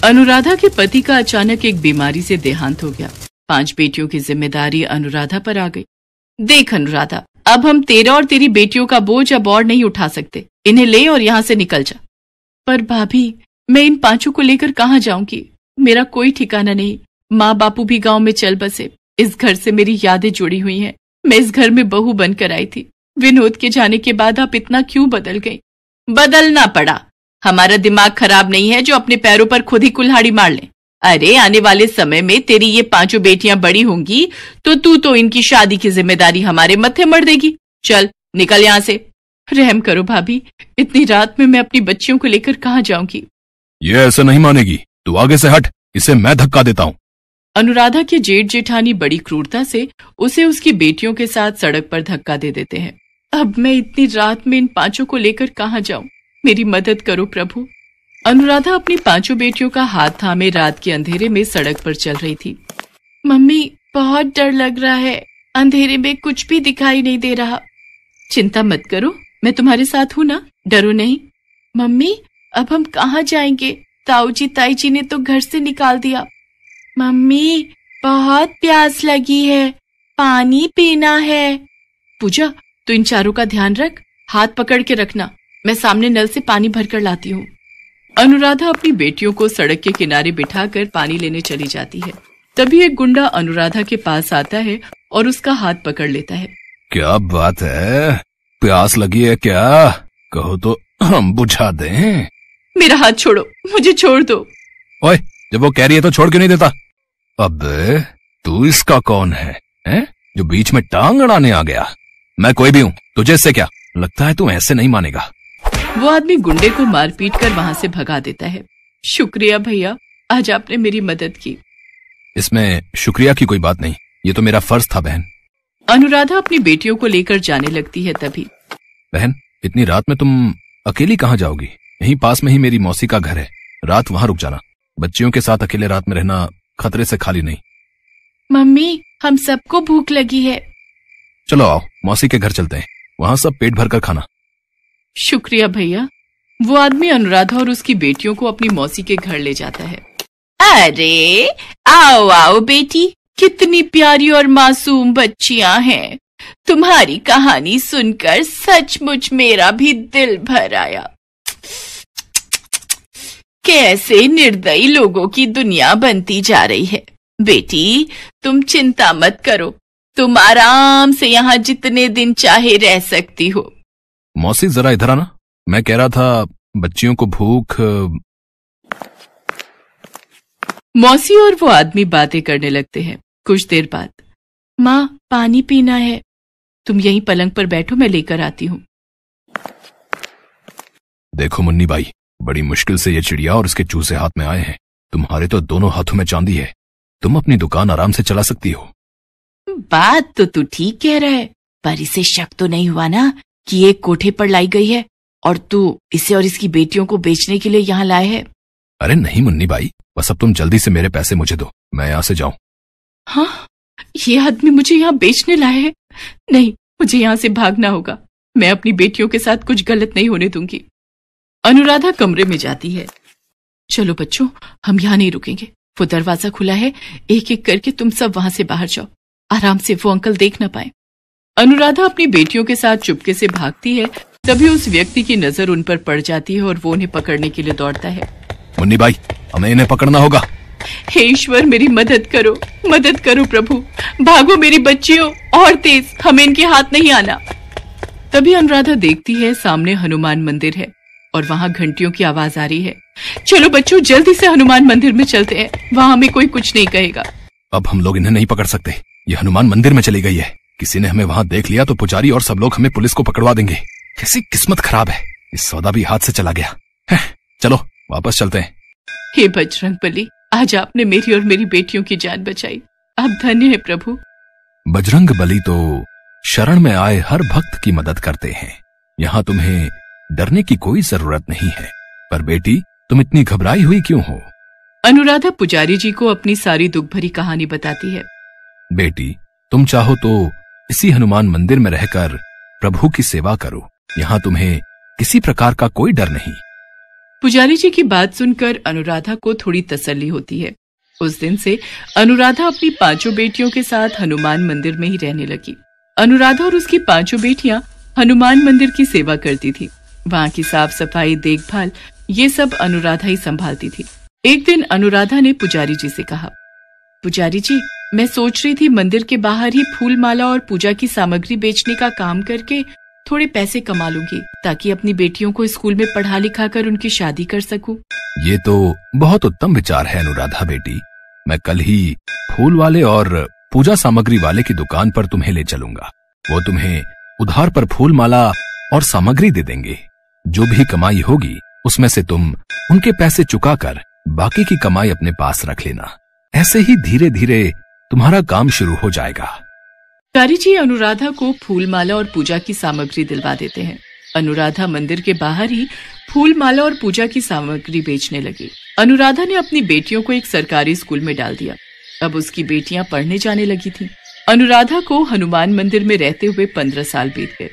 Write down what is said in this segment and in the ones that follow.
अनुराधा के पति का अचानक एक बीमारी से देहांत हो गया। 5 बेटियों की जिम्मेदारी अनुराधा पर आ गई। देख अनुराधा, अब हम तेरा और तेरी बेटियों का बोझ अब और नहीं उठा सकते। इन्हें ले और यहाँ से निकल जा। पर भाभी, मैं इन 5 को लेकर कहाँ जाऊंगी? मेरा कोई ठिकाना नहीं। माँ बापू भी गांव में चल बसे। इस घर से मेरी यादें जुड़ी हुई हैं। मैं इस घर में बहू बनकर आई थी। विनोद के जाने के बाद आप इतना क्यों बदल गई? बदलना पड़ा। हमारा दिमाग खराब नहीं है जो अपने पैरों पर खुद ही कुल्हाड़ी मार ले। अरे आने वाले समय में तेरी ये 5 बेटियां बड़ी होंगी तो तू तो इनकी शादी की जिम्मेदारी हमारे मत्थे मढ़ देगी। चल निकल यहाँ से। रहम करो भाभी, इतनी रात में मैं अपनी बच्चियों को लेकर कहाँ जाऊंगी? ये ऐसे नहीं मानेगी। तू आगे से हट, इसे मैं धक्का देता हूँ। अनुराधा के जेठ जेठानी बड़ी क्रूरता से उसे उसकी बेटियों के साथ सड़क पर धक्का दे देते हैं। अब मैं इतनी रात में इन 5 को लेकर कहाँ जाऊं? मेरी मदद करो प्रभु। अनुराधा अपनी 5 बेटियों का हाथ थामे रात के अंधेरे में सड़क पर चल रही थी। मम्मी, बहुत डर लग रहा है। अंधेरे में कुछ भी दिखाई नहीं दे रहा। चिंता मत करो, मैं तुम्हारे साथ हूं ना, डरो नहीं। मम्मी, अब हम कहाँ जाएंगे? ताऊ जी ताई जी ने तो घर से निकाल दिया। मम्मी, बहुत प्यास लगी है, पानी पीना है। पूजा, तू इन 4 का ध्यान रख, हाथ पकड़ के रखना। मैं सामने नल से पानी भरकर लाती हूँ। अनुराधा अपनी बेटियों को सड़क के किनारे बिठाकर पानी लेने चली जाती है। तभी एक गुंडा अनुराधा के पास आता है और उसका हाथ पकड़ लेता है। क्या बात है, प्यास लगी है क्या? कहो तो हम बुझा दें। मेरा हाथ छोड़ो, मुझे छोड़ दो। ओए, जब वो कह रही है तो छोड़ क्यों नहीं देता? अब तू इसका कौन है, जो बीच में टांग अड़ाने आ गया? मैं कोई भी हूँ, तुझे इससे क्या? लगता है तू ऐसे नहीं मानेगा। वो आदमी गुंडे को मार पीट कर वहां से भगा देता है। शुक्रिया भैया, आज आपने मेरी मदद की। इसमें शुक्रिया की कोई बात नहीं, ये तो मेरा फर्ज था बहन। अनुराधा अपनी बेटियों को लेकर जाने लगती है। तभी, बहन, इतनी रात में तुम अकेली कहाँ जाओगी? यहीं पास में ही मेरी मौसी का घर है, रात वहां रुक जाना। बच्चियों के साथ अकेले रात में रहना खतरे से खाली नहीं। मम्मी, हम सबको भूख लगी है। चलो आओ, मौसी के घर चलते हैं, वहां सब पेट भर कर खाना। शुक्रिया भैया। वो आदमी अनुराधा और उसकी बेटियों को अपनी मौसी के घर ले जाता है। अरे आओ आओ बेटी, कितनी प्यारी और मासूम बच्चियां हैं। तुम्हारी कहानी सुनकर सचमुच मेरा भी दिल भर आया। कैसे निर्दयी लोगों की दुनिया बनती जा रही है। बेटी, तुम चिंता मत करो, तुम आराम से यहाँ जितने दिन चाहे रह सकती हो। मौसी जरा इधर आना, मैं कह रहा था बच्चियों को भूख। मौसी और वो आदमी बातें करने लगते हैं। कुछ देर बाद, माँ, पानी पीना है। तुम यहीं पलंग पर बैठो, मैं लेकर आती हूँ। देखो मुन्नी बाई, बड़ी मुश्किल से ये चिड़िया और इसके चूजे हाथ में आए हैं। तुम्हारे तो दोनों हाथों में चांदी है, तुम अपनी दुकान आराम से चला सकती हो। बात तो तू ठीक कह रहा है, पर इसे शक तो नहीं हुआ ना कि ये कोठे पर लाई गई है और तू इसे और इसकी बेटियों को बेचने के लिए यहाँ लाए है? अरे नहीं मुन्नी बाई, बस अब तुम जल्दी से मेरे पैसे मुझे दो, मैं यहाँ से जाऊं। हाँ, ये आदमी मुझे यहाँ बेचने लाए है? नहीं, मुझे यहाँ से भागना होगा। मैं अपनी बेटियों के साथ कुछ गलत नहीं होने दूंगी। अनुराधा कमरे में जाती है। चलो बच्चों, हम यहाँ नहीं रुकेंगे, वो दरवाजा खुला है, एक एक करके तुम सब वहां से बाहर जाओ, आराम से, वो अंकल देख न पाए। अनुराधा अपनी बेटियों के साथ चुपके से भागती है। तभी उस व्यक्ति की नजर उन पर पड़ जाती है और वो उन्हें पकड़ने के लिए दौड़ता है। मुन्नी बाई, हमें इन्हें पकड़ना होगा। हे ईश्वर, मेरी मदद करो, मदद करो प्रभु। भागो मेरी बच्चियों, और तेज, हमें इनके हाथ नहीं आना। तभी अनुराधा देखती है सामने हनुमान मंदिर है और वहां घंटियों की आवाज आ रही है। चलो बच्चों, जल्दी से हनुमान मंदिर में चलते हैं, वहां हमें कोई कुछ नहीं कहेगा। अब हम लोग इन्हें नहीं पकड़ सकते, ये हनुमान मंदिर में चली गई है। किसी ने हमें वहां देख लिया तो पुजारी और सब लोग हमें पुलिस को पकड़वा देंगे। कैसी किस्मत खराब है, इस सौदा भी हाथ से चला गया है। चलो वापस चलते हैं। हे बजरंगबली, आज आपने मेरी और मेरी बेटियों की जान बचाई, आप धन्य है प्रभु। बजरंग बली तो शरण में आए हर भक्त की मदद करते हैं, यहाँ तुम्हें डरने की कोई जरूरत नहीं है। पर बेटी, तुम इतनी घबराई हुई क्यों हो? अनुराधा पुजारी जी को अपनी सारी दुख भरी कहानी बताती है। बेटी, तुम चाहो तो इसी हनुमान मंदिर में रहकर प्रभु की सेवा करो। यहाँ तुम्हें किसी प्रकार का कोई डर नहीं। पुजारी जी की बात सुनकर अनुराधा को थोड़ी तसल्ली होती है। उस दिन से अनुराधा अपनी 5 बेटियों के साथ हनुमान मंदिर में ही रहने लगी। अनुराधा और उसकी 5 बेटियां हनुमान मंदिर की सेवा करती थी। वहाँ की साफ सफाई, देखभाल ये सब अनुराधा ही संभालती थी। एक दिन अनुराधा ने पुजारी जी से कहा, पुजारी जी, मैं सोच रही थी मंदिर के बाहर ही फूल माला और पूजा की सामग्री बेचने का काम करके थोड़े पैसे कमा लूंगी, ताकि अपनी बेटियों को स्कूल में पढ़ा लिखा कर उनकी शादी कर सकूं। ये तो बहुत उत्तम विचार है अनुराधा बेटी। मैं कल ही फूल वाले और पूजा सामग्री वाले की दुकान पर तुम्हें ले चलूंगा। वो तुम्हें उधार पर फूल माला और सामग्री दे देंगे। जो भी कमाई होगी उसमें से तुम उनके पैसे चुकाकर बाकी की कमाई अपने पास रख लेना। ऐसे ही धीरे धीरे तुम्हारा काम शुरू हो जाएगा। पुजारी जी अनुराधा को फूल माला और पूजा की सामग्री दिलवा देते हैं। अनुराधा मंदिर के बाहर ही फूल माला और पूजा की सामग्री बेचने लगी। अनुराधा ने अपनी बेटियों को एक सरकारी स्कूल में डाल दिया। अब उसकी बेटियां पढ़ने जाने लगी थीं। अनुराधा को हनुमान मंदिर में रहते हुए 15 साल बीत गए।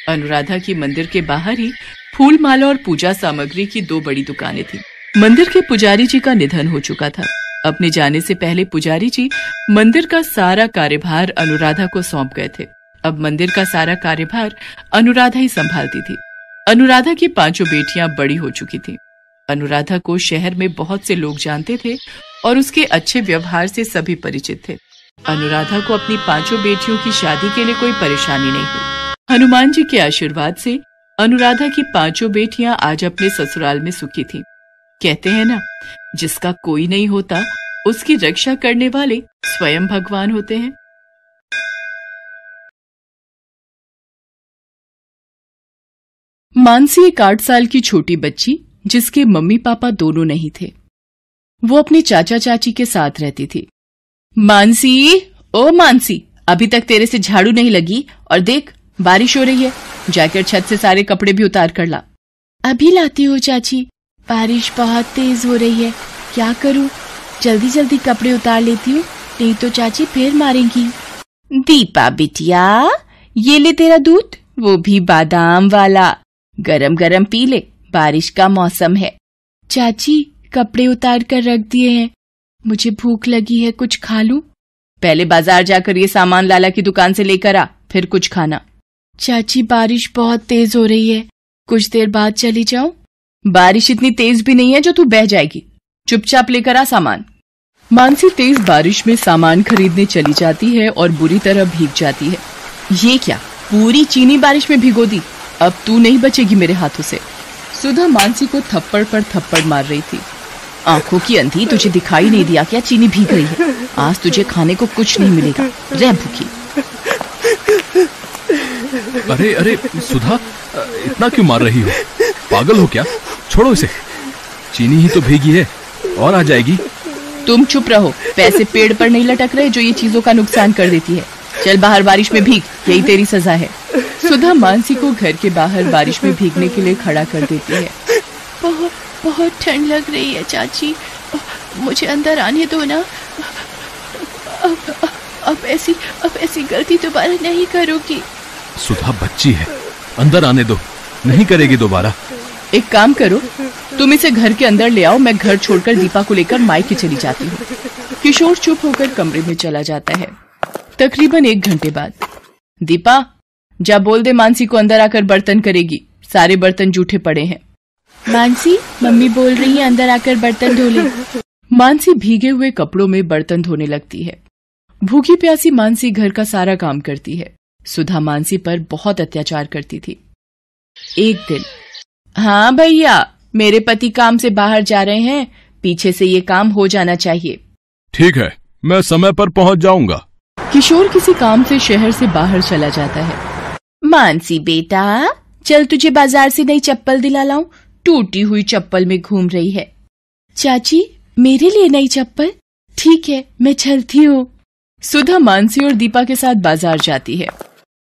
अनुराधा की मंदिर के बाहर ही फूल माला और पूजा सामग्री की 2 बड़ी दुकानें थीं। मंदिर के पुजारी जी का निधन हो चुका था। अपने जाने से पहले पुजारी जी मंदिर का सारा कार्यभार अनुराधा को सौंप गए थे। अब मंदिर का सारा कार्यभार अनुराधा ही संभालती थी। अनुराधा की 5 बेटियां बड़ी हो चुकी थीं। अनुराधा को शहर में बहुत से लोग जानते थे और उसके अच्छे व्यवहार से सभी परिचित थे। अनुराधा को अपनी 5 बेटियों की शादी के लिए कोई परेशानी नहीं हुई। हनुमान जी के आशीर्वाद से अनुराधा की 5 बेटियां आज अपने ससुराल में सुखी थीं। कहते हैं ना, जिसका कोई नहीं होता उसकी रक्षा करने वाले स्वयं भगवान होते हैं। मानसी एक 8 साल की छोटी बच्ची, जिसके मम्मी पापा दोनों नहीं थे। वो अपने चाचा चाची के साथ रहती थी। मानसी, ओ मानसी, अभी तक तेरे से झाड़ू नहीं लगी और देख बारिश हो रही है। जाकर छत से सारे कपड़े भी उतार कर ला। अभी लाती हूँ चाची, बारिश बहुत तेज हो रही है, क्या करूँ? जल्दी जल्दी कपड़े उतार लेती हूँ, नहीं तो चाची फिर मारेंगी। दीपा बिटिया, ये ले तेरा दूध, वो भी बादाम वाला, गरम गरम पी ले, बारिश का मौसम है। चाची, कपड़े उतार कर रख दिए हैं, मुझे भूख लगी है, कुछ खा लूं? पहले बाजार जाकर ये सामान लाला की दुकान से लेकर आ, फिर कुछ खाना। चाची, बारिश बहुत तेज हो रही है, कुछ देर बाद चली जाऊं? बारिश इतनी तेज भी नहीं है जो तू बह जाएगी, चुपचाप लेकर आ सामान। मानसी तेज बारिश में सामान खरीदने चली जाती है और बुरी तरह भीग जाती है। ये क्या, पूरी चीनी बारिश में भिगो दी, अब तू नहीं बचेगी मेरे हाथों से। सुधा मानसी को थप्पड़ पर थप्पड़ मार रही थी। आंखों की अंधी, तुझे दिखाई नहीं दिया क्या चीनी भीग गई है? आज तुझे खाने को कुछ नहीं मिलेगा, रह भूखी। अरे अरे सुधा, इतना क्यों मार रही हो? पागल हो क्या? छोड़ो इसे, चीनी ही तो भीगी है और आ जाएगी। तुम चुप रहो, पैसे पेड़ पर नहीं लटक रहे जो ये चीजों का नुकसान कर देती है। चल बाहर बारिश में भीग, यही तेरी सजा है। सुधा मानसी को घर के बाहर बारिश में भीगने के लिए खड़ा कर देती है। बहुत बहुत ठंड लग रही है चाची, मुझे अंदर आने दो ना। अब ऐसी गलती दोबारा नहीं करूंगी। सुधा बच्ची है, अंदर आने दो, नहीं करेगी दोबारा। एक काम करो, तुम इसे घर के अंदर ले आओ, मैं घर छोड़कर दीपा को लेकर मायके चली जाती हूँ। किशोर चुप होकर कमरे में चला जाता है। तकरीबन 1 घंटे बाद, दीपा, जा बोल दे मानसी को अंदर आकर बर्तन करेगी, सारे बर्तन जूठे पड़े हैं। मानसी, मम्मी बोल रही है अंदर आकर बर्तन धो ले। मानसी भीगे हुए कपड़ों में बर्तन धोने लगती है। भूखी प्यासी मानसी घर का सारा काम करती है। सुधा मानसी पर बहुत अत्याचार करती थी। एक दिन, हाँ भैया, मेरे पति काम से बाहर जा रहे हैं, पीछे से ये काम हो जाना चाहिए। ठीक है, मैं समय पर पहुंच जाऊंगा। किशोर किसी काम से शहर से बाहर चला जाता है। मानसी बेटा, चल तुझे बाजार से नई चप्पल दिला लाऊं, टूटी हुई चप्पल में घूम रही है। चाची, मेरे लिए नई चप्पल? ठीक है, मैं चलती हूँ। सुधा मानसी और दीपा के साथ बाजार जाती है।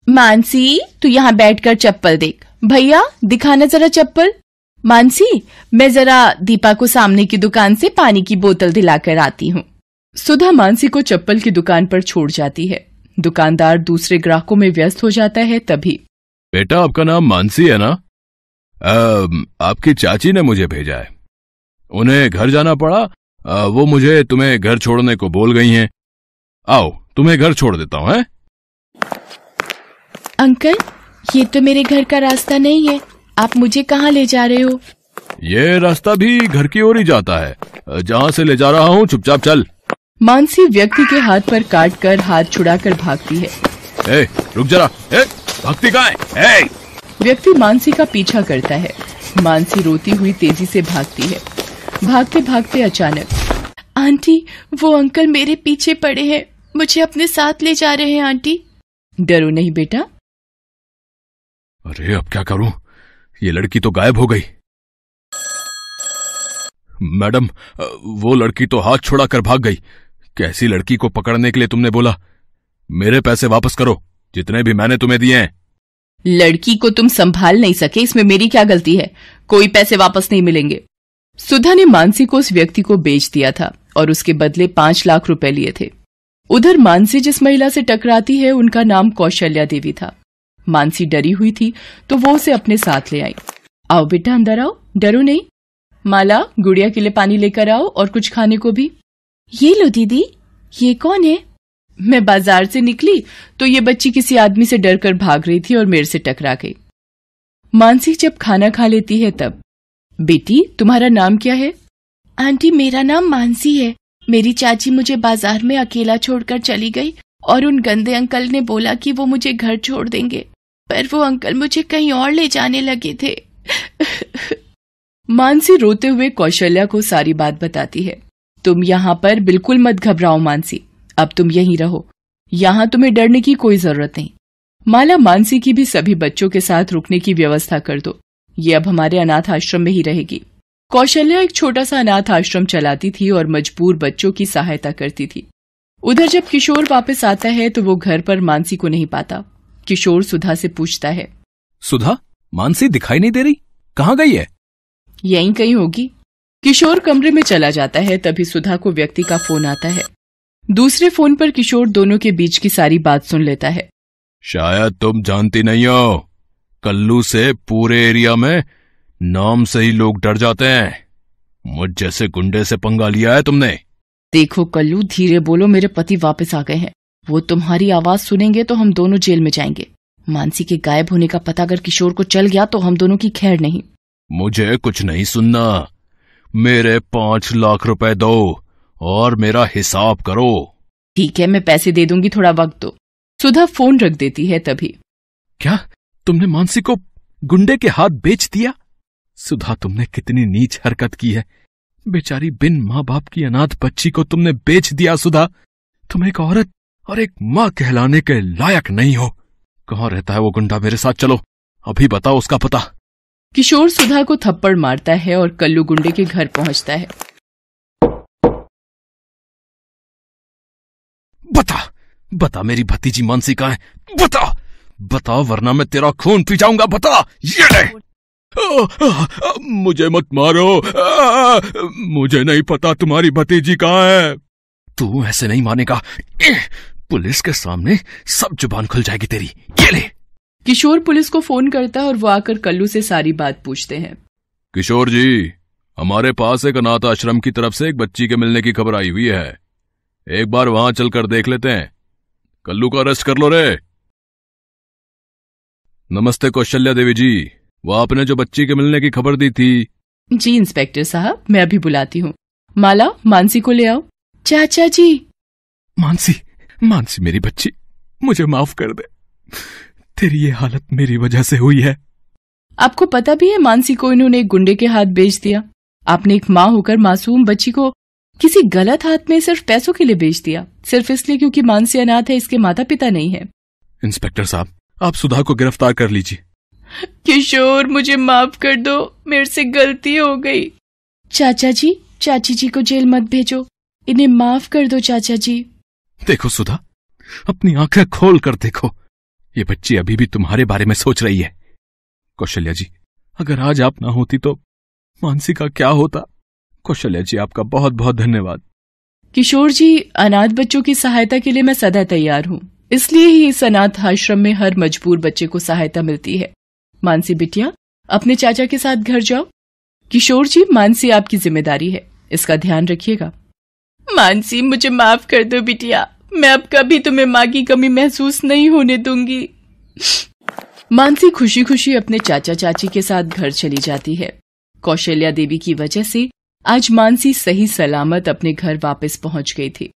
मानसी, तू यहाँ बैठकर चप्पल देख। भैया, दिखाना जरा चप्पल। मानसी, मैं जरा दीपा को सामने की दुकान से पानी की बोतल दिलाकर आती हूँ। सुधा मानसी को चप्पल की दुकान पर छोड़ जाती है। दुकानदार दूसरे ग्राहकों में व्यस्त हो जाता है। तभी बेटा, आपका नाम मानसी है ना? आपकी चाची ने मुझे भेजा है। उन्हें घर जाना पड़ा, वो मुझे तुम्हें घर छोड़ने को बोल गई हैं। आओ, तुम्हें घर छोड़ देता हूँ। हैं? अंकल, ये तो मेरे घर का रास्ता नहीं है, आप मुझे कहाँ ले जा रहे हो? ये रास्ता भी घर की ओर ही जाता है, जहाँ से ले जा रहा हूँ चुपचाप चल। मानसी व्यक्ति के हाथ पर काट कर हाथ छुड़ाकर भागती है। ए, रुक जरा, भागती कहाँ है? व्यक्ति मानसी का पीछा करता है। मानसी रोती हुई तेजी से भागती है। भागते भागते अचानक, आंटी, वो अंकल मेरे पीछे पड़े हैं, मुझे अपने साथ ले जा रहे हैं आंटी। डरो नहीं बेटा। अरे अब क्या करूं, ये लड़की तो गायब हो गई। मैडम, वो लड़की तो हाथ छुड़ा कर भाग गई। कैसी लड़की को पकड़ने के लिए तुमने बोला? मेरे पैसे वापस करो, जितने भी मैंने तुम्हें दिए हैं। लड़की को तुम संभाल नहीं सके, इसमें मेरी क्या गलती है? कोई पैसे वापस नहीं मिलेंगे। सुधा ने मानसी को उस व्यक्ति को बेच दिया था और उसके बदले 5 लाख रुपए लिए थे। उधर मानसी जिस महिला से टकराती है, उनका नाम कौशल्या देवी था। मानसी डरी हुई थी तो वो उसे अपने साथ ले आई। आओ बेटा, अंदर आओ, डरो नहीं। माला, गुड़िया के लिए पानी लेकर आओ और कुछ खाने को भी। ये लो दीदी। ये कौन है? मैं बाजार से निकली तो ये बच्ची किसी आदमी से डरकर भाग रही थी और मेरे से टकरा गई। मानसी जब खाना खा लेती है तब, बेटी तुम्हारा नाम क्या है? आंटी, मेरा नाम मानसी है। मेरी चाची मुझे बाजार में अकेला छोड़कर चली गई और उन गंदे अंकल ने बोला कि वो मुझे घर छोड़ देंगे, पर वो अंकल मुझे कहीं और ले जाने लगे थे। मानसी रोते हुए कौशल्या को सारी बात बताती है। तुम यहाँ पर बिल्कुल मत घबराओ मानसी, अब तुम यहीं रहो, यहाँ तुम्हें डरने की कोई जरूरत नहीं। माला, मानसी की भी सभी बच्चों के साथ रुकने की व्यवस्था कर दो, ये अब हमारे अनाथ आश्रम में ही रहेगी। कौशल्या एक छोटा सा अनाथ आश्रम चलाती थी और मजबूर बच्चों की सहायता करती थी। उधर जब किशोर वापस आता है तो वो घर पर मानसी को नहीं पाता। किशोर सुधा से पूछता है, सुधा, मानसी दिखाई नहीं दे रही, कहाँ गई है? यहीं कहीं होगी। किशोर कमरे में चला जाता है, तभी सुधा को व्यक्ति का फोन आता है। दूसरे फोन पर किशोर दोनों के बीच की सारी बात सुन लेता है। शायद तुम जानती नहीं हो, कल्लू से पूरे एरिया में नाम से ही लोग डर जाते हैं। मुझ जैसे गुंडे से पंगा लिया है तुमने। देखो कल्लू, धीरे बोलो, मेरे पति वापस आ गए हैं। वो तुम्हारी आवाज सुनेंगे तो हम दोनों जेल में जाएंगे। मानसी के गायब होने का पता अगर किशोर को चल गया तो हम दोनों की खैर नहीं। मुझे कुछ नहीं सुनना, मेरे 5 लाख रुपए दो और मेरा हिसाब करो। ठीक है, मैं पैसे दे दूंगी, थोड़ा वक्त दो। सुधा फोन रख देती है। तभी, क्या तुमने मानसी को गुंडे के हाथ बेच दिया? सुधा, तुमने कितनी नीच हरकत की है। बेचारी बिन माँ बाप की अनाथ बच्ची को तुमने बेच दिया। सुधा, तुम एक औरत और एक माँ कहलाने के लायक नहीं हो। कहाँ रहता है वो गुंडा? मेरे साथ चलो, अभी बताओ उसका पता। किशोर सुधा को थप्पड़ मारता है और कल्लू गुंडे के घर पहुंचता है। बता मेरी भतीजी मानसी कहाँ है? बता वरना मैं तेरा खून पी जाऊंगा। बता। ये ले। मुझे मत मारो, मुझे नहीं पता तुम्हारी भतीजी कहाँ है। तू ऐसे नहीं मानेगा, पुलिस के सामने सब जुबान खुल जाएगी तेरी। ये ले। किशोर पुलिस को फोन करता है और वो आकर कल्लू से सारी बात पूछते हैं। किशोर जी, हमारे पास एक अनाथ आश्रम की तरफ से एक बच्ची के मिलने की खबर आई हुई है, एक बार वहां चलकर देख लेते हैं। कल्लू को अरेस्ट कर लो रे। नमस्ते कौशल्या देवी जी, वो आपने जो बच्ची के मिलने की खबर दी थी। जी इंस्पेक्टर साहब, मैं अभी बुलाती हूँ। माला, मानसी को ले आओ। चाचा जी। मानसी मेरी बच्ची, मुझे माफ कर दे, तेरी ये हालत मेरी वजह से हुई है। आपको पता भी है मानसी को इन्होंने एक गुंडे के हाथ बेच दिया। आपने एक माँ होकर मासूम बच्ची को किसी गलत हाथ में सिर्फ पैसों के लिए बेच दिया, सिर्फ इसलिए क्योंकि मानसी अनाथ है, इसके माता पिता नहीं है। इंस्पेक्टर साहब, आप सुधा को गिरफ्तार कर लीजिए। किशोर, मुझे माफ कर दो, मेरे से गलती हो गई। चाचा जी, चाची जी को जेल मत भेजो, इन्हें माफ कर दो चाचा जी। देखो सुधा, अपनी आंखें खोल कर देखो, ये बच्ची अभी भी तुम्हारे बारे में सोच रही है। कौशल्या जी, अगर आज आप ना होती तो मानसी का क्या होता? कौशल्या जी, आपका बहुत बहुत धन्यवाद। किशोर जी, अनाथ बच्चों की सहायता के लिए मैं सदा तैयार हूँ। इसलिए ही इस अनाथ आश्रम में हर मजबूर बच्चे को सहायता मिलती है। मानसी बिटिया, अपने चाचा के साथ घर जाओ। किशोर जी, मानसी आपकी जिम्मेदारी है, इसका ध्यान रखिएगा। मानसी, मुझे माफ कर दो बिटिया, मैं अब कभी तुम्हें माँ की कमी महसूस नहीं होने दूंगी। मानसी खुशी खुशी अपने चाचा चाची के साथ घर चली जाती है। कौशल्या देवी की वजह से आज मानसी सही सलामत अपने घर वापस पहुंच गई थी।